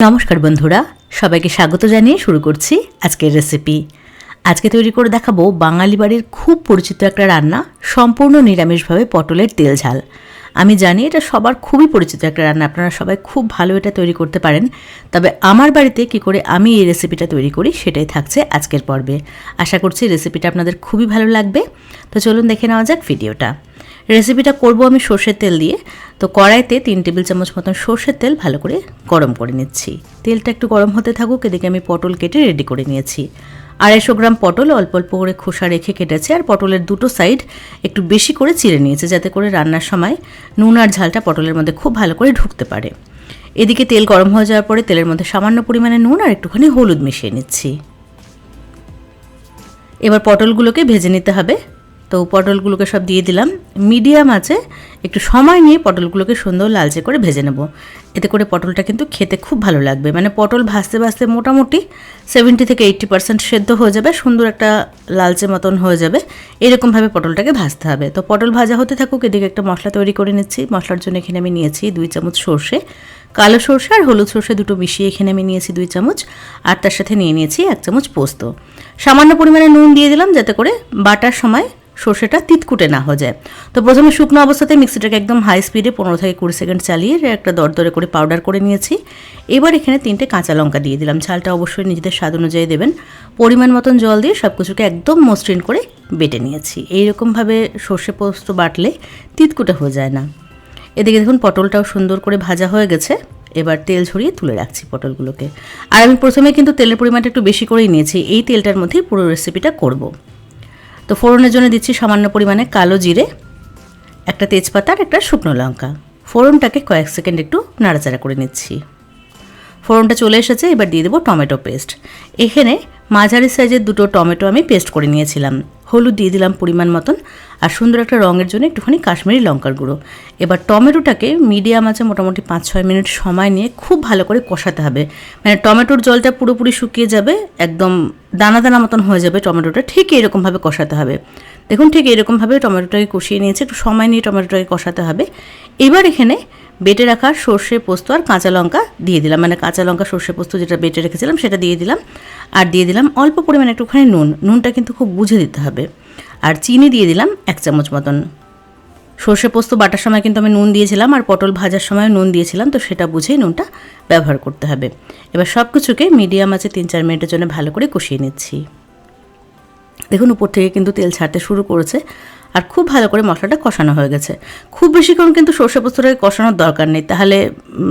নমস্কার বন্ধুরা, সবাইকে স্বাগত জানিয়ে শুরু করছি আজকের রেসিপি। আজকে তৈরি করে দেখাবো বাঙালি বাড়ির খুব পরিচিত একটা রান্না, সম্পূর্ণ নিরামিষভাবে পটলের তেল ঝাল। আমি জানি এটা সবার খুবই পরিচিত একটা রান্না, আপনারা সবাই খুব ভালো এটা তৈরি করতে পারেন। তবে আমার বাড়িতে কী করে আমি এই রেসিপিটা তৈরি করি সেটাই থাকছে আজকের পর্বে। আশা করছি রেসিপিটা আপনাদের খুবই ভালো লাগবে। তো চলুন দেখে নেওয়া যাক ভিডিওটা। রেসিপিটা করব আমি সর্ষের তেল দিয়ে। তো কড়াইতে 3 টেবিল চামচ মতন সর্ষের তেল ভালো করে গরম করে নিচ্ছি। তেলটা একটু গরম হতে থাকুক, এদিকে আমি পটল কেটে রেডি করে নিয়েছি। 250 গ্রাম পটল অল্প অল্প করে খোসা রেখে কেটেছে, আর পটলের দুটো সাইড একটু বেশি করে চিড়ে নিয়েছে, যাতে করে রান্নার সময় নুন আর ঝালটা পটলের মধ্যে খুব ভালো করে ঢুকতে পারে। এদিকে তেল গরম হয়ে যাওয়ার পরে তেলের মধ্যে সামান্য পরিমাণে নুন আর একটুখানি হলুদ মিশিয়ে নিচ্ছি। এবার পটলগুলোকে ভেজে নিতে হবে। তো পটলগুলোকে সব দিয়ে দিলাম। মিডিয়াম আছে, একটু সময় নিয়ে পটলগুলোকে সুন্দর লালচে করে ভেজে নেব। এতে করে পটলটা কিন্তু খেতে খুব ভালো লাগবে। মানে পটল ভাজতে ভাজতে মোটামুটি 70 থেকে 80% সেদ্ধ হয়ে যাবে, সুন্দর একটা লালচে মতন হয়ে যাবে। এরকমভাবে পটলটাকে ভাজতে হবে। তো পটল ভাজা হতে থাকুক, এদিকে একটা মশলা তৈরি করে নিচ্ছি। মশলার জন্য এখানে আমি নিয়েছি 2 চামচ সর্ষে, কালো সর্ষে আর হলুদ সর্ষে দুটো মিশিয়ে এখানে আমি নিয়েছি 2 চামচ, আর তার সাথে নিয়ে নিয়েছি 1 চামচ পোস্ত। সামান্য পরিমাণে নুন দিয়ে দিলাম, যাতে করে বাটার সময় সর্ষেটা তিতকুটে না হয়ে যায়। তো প্রথমে শুকনো অবস্থাতে মিক্সিটাকে একদম হাই স্পিডে 15 থেকে 20 সেকেন্ড চালিয়ে একটা দরদরে করে পাউডার করে নিয়েছি। এবার এখানে 3টে কাঁচা লঙ্কা দিয়ে দিলাম। ঝালটা অবশ্যই নিজেদের স্বাদ অনুযায়ী দেবেন। পরিমাণ মতন জল দিয়ে সব কিছুকে একদম মসৃণ করে বেটে নিয়েছি। এইরকমভাবে সর্ষে পোস্ত বাটলে তিতকুটে হয়ে যায় না। এদিকে দেখুন পটলটাও সুন্দর করে ভাজা হয়ে গেছে। এবার তেল ঝরিয়ে তুলে রাখছি পটলগুলোকে। আর আমি প্রথমে কিন্তু তেলের পরিমাণটা একটু বেশি করেই নিয়েছি, এই তেলটার মধ্যেই পুরো রেসিপিটা করব। তো ফোড়নের জন্য দিচ্ছি সামান্য পরিমাণে কালো জিরে, একটা তেজপাতা আর একটা শুকনো লঙ্কা। ফোড়নটাকে কয়েক সেকেন্ড একটু নাড়াচাড়া করে নিচ্ছি। ফোড়নটা চলে এসেছে, এবার দিয়ে দেবো টমেটো পেস্ট। এখানে মাঝারি সাইজের 2টো টমেটো আমি পেস্ট করে নিয়েছিলাম। হলুদ দিয়ে দিলাম পরিমাণ মতন, আর সুন্দর একটা রঙের জন্য একটুখানি কাশ্মীরি লঙ্কার গুঁড়ো। এবার টমেটোটাকে মিডিয়াম আছে মোটামুটি 5-6 মিনিট সময় নিয়ে খুব ভালো করে কষাতে হবে। মানে টমেটোর জলটা পুরোপুরি শুকিয়ে যাবে, একদম দানা দানা মতন হয়ে যাবে টমেটোটা, ঠিক এরকমভাবে কষাতে হবে। দেখুন ঠিক এরকমভাবে টমেটোটাকে কষিয়ে নিয়েছে, একটু সময় নিয়ে টমেটোটাকে কষাতে হবে। এবার এখানে বেটে রাখা সর্ষে পোস্ত আর কাঁচা লঙ্কা দিয়ে দিলাম, মানে কাঁচা লঙ্কা সর্ষে পোস্ত যেটা বেটে রেখেছিলাম সেটা দিয়ে দিলাম। আর দিয়ে দিলাম অল্প পরিমাণে একটুখানি নুন, নুনটা কিন্তু খুব বুঝে দিতে হবে। আর চিনি দিয়ে দিলাম 1 চামচ মতন। সর্ষে পোস্ত বাটার সময় কিন্তু আমি নুন দিয়েছিলাম, আর পটল ভাজার সময় নুন দিয়েছিলাম, তো সেটা বুঝেই নুনটা ব্যবহার করতে হবে। এবার সব কিছুকে মিডিয়াম আছে 3-4 মিনিটের জন্য ভালো করে কষিয়ে নিচ্ছি। দেখুন উপর থেকে কিন্তু তেল ছাড়তে শুরু করেছে, আর খুব ভালো করে মশলাটা কষানো হয়ে গেছে। খুব বেশিক্ষণ কিন্তু সর্ষে পোস্তটাকে কষানোর দরকার নেই, তাহলে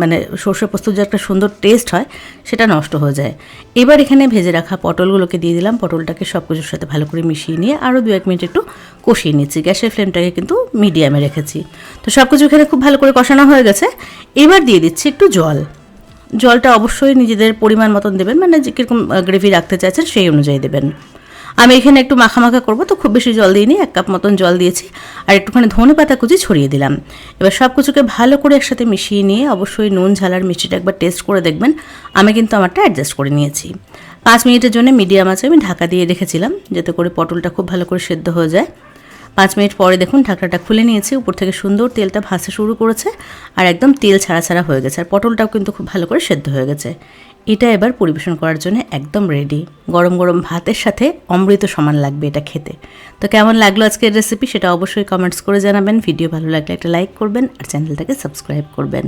মানে সর্ষে পোস্তর যে একটা সুন্দর টেস্ট হয় সেটা নষ্ট হয়ে যায়। এবার এখানে ভেজে রাখা পটলগুলোকে দিয়ে দিলাম। পটলটাকে সব কিছুর সাথে ভালো করে মিশিয়ে নিয়ে আরও 2-1 মিনিট একটু কষিয়ে নিচ্ছি। গ্যাসের ফ্লেমটাকে কিন্তু মিডিয়ামে রেখেছি। তো সব কিছু এখানে খুব ভালো করে কষানো হয়ে গেছে। এবার দিয়ে দিচ্ছি একটু জল। জলটা অবশ্যই নিজেদের পরিমাণ মতন দেবেন, মানে যে কীরকম গ্রেভি রাখতে চাইছেন সেই অনুযায়ী দেবেন। আমি এখানে একটু মাখা করবো, তো খুব বেশি জল দিইনি, 1 কাপ মতন জল দিয়েছি, আর একটুখানি ধনেপাতা কুচি ছড়িয়ে দিলাম। এবার সব কিছুকে ভালো করে একসাথে মিশিয়ে নিয়ে অবশ্যই নুন ঝাল আর মিষ্টিটা একবার টেস্ট করে দেখবেন। আমি কিন্তু আমারটা অ্যাডজাস্ট করে নিয়েছি। 5 মিনিটের জন্য মিডিয়াম আছে আমি ঢাকা দিয়ে রেখেছিলাম, যাতে করে পটলটা খুব ভালো করে সেদ্ধ হয়ে যায়। 5 মিনিট পরে দেখুন ঢাকনাটা খুলে নিয়েছি। উপর থেকে সুন্দর তেলটা ভাসতে শুরু করেছে, আর একদম তেল ছাড়া ছাড়া হয়ে গেছে, আর পটলটাও কিন্তু খুব ভালো করে সেদ্ধ হয়ে গেছে। এটা এবার পরিবেশন করার জন্য একদম রেডি। গরম গরম ভাতের সাথে অমৃত সমান লাগবে এটা খেতে। তো কেমন লাগলো আজকের রেসিপি সেটা অবশ্যই কমেন্টস করে জানাবেন। ভিডিও ভালো লাগলে একটা লাইক করবেন, আর চ্যানেলটাকে সাবস্ক্রাইব করবেন।